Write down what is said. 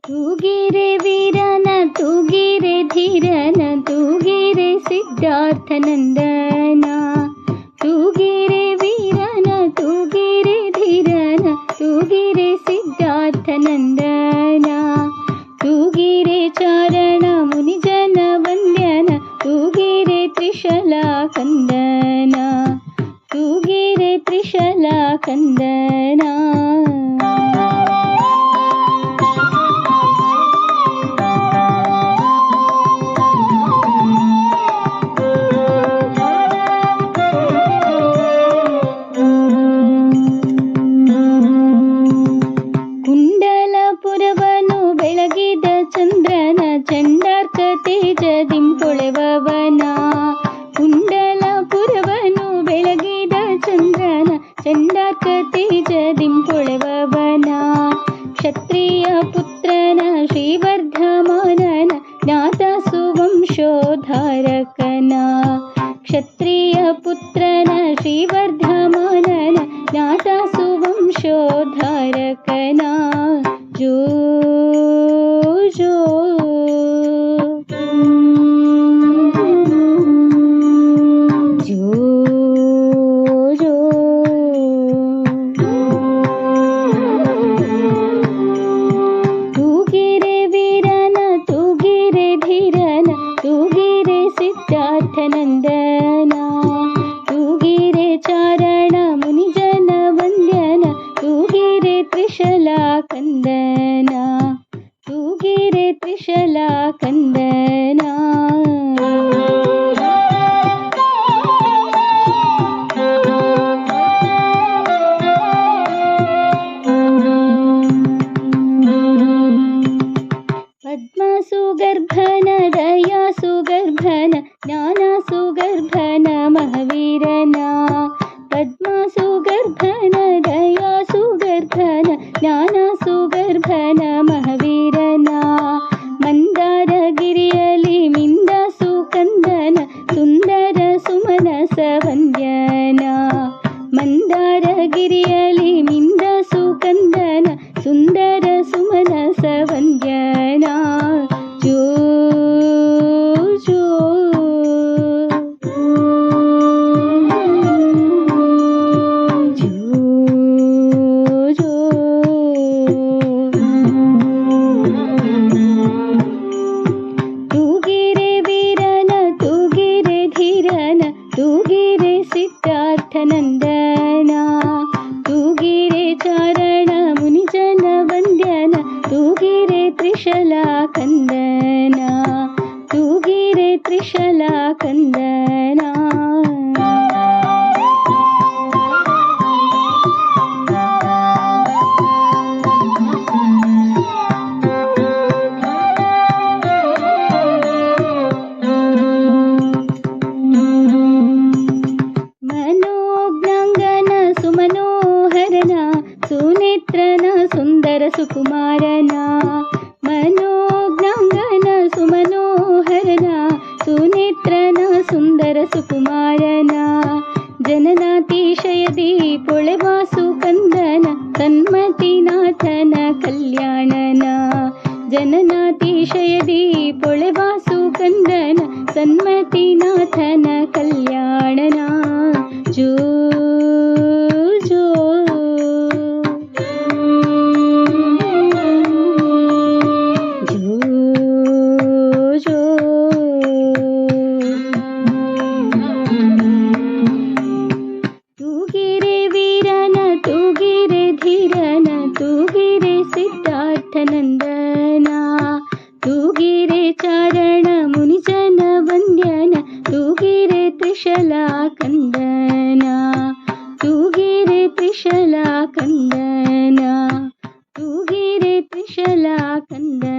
ತೂಗಿರೆ ವೀರನ ತೂಗಿರೆ ಧೀರನ ತೂಗಿರೆ ಸಿದ್ಧಾರ್ಥನಂದನ ತೂಗಿರೆ ವೀರನ ತೂಗಿರೆ ಧೀರನ ತೂಗಿರೆ ಸಿದ್ಧಾರ್ಥನಂದನ ತೂಗಿರೆ ಚಾರಣ ಮುನಿಜನ ವಂದ್ಯನ ತೂಗಿರೆ ತ್ರಿಶಲಾ ಕಂದನ ತೂಗಿರೆ ತ್ರಿಶಲಾ ಕಂದನ ಕುಂಡಲಪುರವನು ಬೆಳಗಿದ ಚಂದ್ರನ ಚಂಡಾರ್ಕ ತೇಜದಿಂಪೊಳೆವವನ ಕುಂಡಲಪುರವನು ಬೆಳಗಿದ ಚಂದ್ರನ ಚಂಡಾರ್ಕ ತೇಜದಿಂಪೊಳೆವವನ ಕ್ಷತ್ರಿಯ ಪುತ್ರನ ಶ್ರೀವರ್ಧಮಾನನ ಜ್ಞಾತ ಸುವಂಶೋದ್ಧಾರಕನ ಕ್ಷತ್ರಿಯ ಪುತ್ರನ ಶ್ರೀವರ್ಧಮಾನನ ಜ್ಞಾತ ಸುವಂಶೋದ್ಧಾರಕನ ಜೋ ಜೋ ಜೋ ಜೋ ತೂಗಿರೆ ವೀರನ ತೂಗಿರೆ ಧೀರನ ತೂಗಿರೆ ಸಿದ್ಧಾರ್ಥನಂದನ ತೂಗಿರೆ ಚಾರಣ ಮುನಿಜನ ವಂದ್ಯನ ತೂಗಿರೆ ತ್ರಿಶಲಾ ಕಂದನ ತೂಗಿರೆ ತ್ರಿಶಲಾ ಕಂದನ ಪದ್ಮ ಸುಗರ್ಭನ ದಯಾ ಸುಗರ್ಭನ ಜ್ಞಾನ ಸುಗರ್ಭನ ಮಹಾವೀರನ ಪದ್ಮ ಸುಗರ್ಭನ ದಯಾ ಸುಗರ್ಭನ ಜ್ಞಾನ ಸುಗರ್ಭನ ಮಹಾವೀರನ ಮಂದಾರಗಿರಿಯಲ್ಲಿ ಮಿಂದ ಸುಕಂದನ ಸುಂದರ ಸುಮನಸ ವಂದ್ಯನ ಮಂದಾರಗಿರಿಯಲ್ಲಿ ಮಿಂದ ಸುಕಂದನ ಸುಂದರ ಸುಮನಸ ವಂದ್ಯನ ಜೋ ಜೋ ಜೋ ಜೋ ತೂಗಿರೆ ವೀರನ ತೂಗಿರೆ ಧೀರನ ತೂಗಿರೆ ಸಿದ್ಧಾರ್ಥನಂದನ ತೂಗಿರೆ ಚಾರಣ ಮುನಿಜನ ವಂದ್ಯನ ತೂಗಿರೆ ತ್ರಿಶಲಾ ಕಂದನ ತೂಗಿರೆ ತ್ರಿಶಲಾ ಕಂದನ ಮನೋಜ್ಞಾಂಗನ ಸುಮನೋಹರನ ಸುನೇತ್ರನ ಸುಂದರ ಸುಕುಮಾರನ ಮನೋಜ್ಞಾಂಗನ ಸುಮನೋಹರನ ಸುನೇತ್ರನ ಸುಂದರ ಸುಕುಮಾರನ ಜನನಾತಿಶಯದಿ ಪೊಳೆವಾಸು ಕಂದನ ಸನ್ಮತಿನಾಥನ ಕಲ್ಯಾಣನ ಜನನಾತಿಶಯದಿ ಪೊಳೆವಾಸು ಕಂದನ ಸನ್ಮತಿನಾಥನ ಕಲ್ಯಾಣನ ಜೋ ಜೋ ಜೋ ಜೋ ತೂಗಿರೆ ವೀರನ ತೂಗಿರೆ ಧೀರನ ತೂಗಿರೆ ಸಿದ್ಧಾರ್ಥನಂದನ ತೂಗಿರೆ ಚಾರಣ ಮುನಿಜನ ವಂದ್ಯನ ತೂಗಿರೆ ತ್ರಿಶಲಾ ಕಂದನ ತೂಗಿರೆ ತ್ರಿಶಲಾ ಕಂದನ ತೂಗಿರೆ ತ್ರಿಶಲಾ ಕಂದನ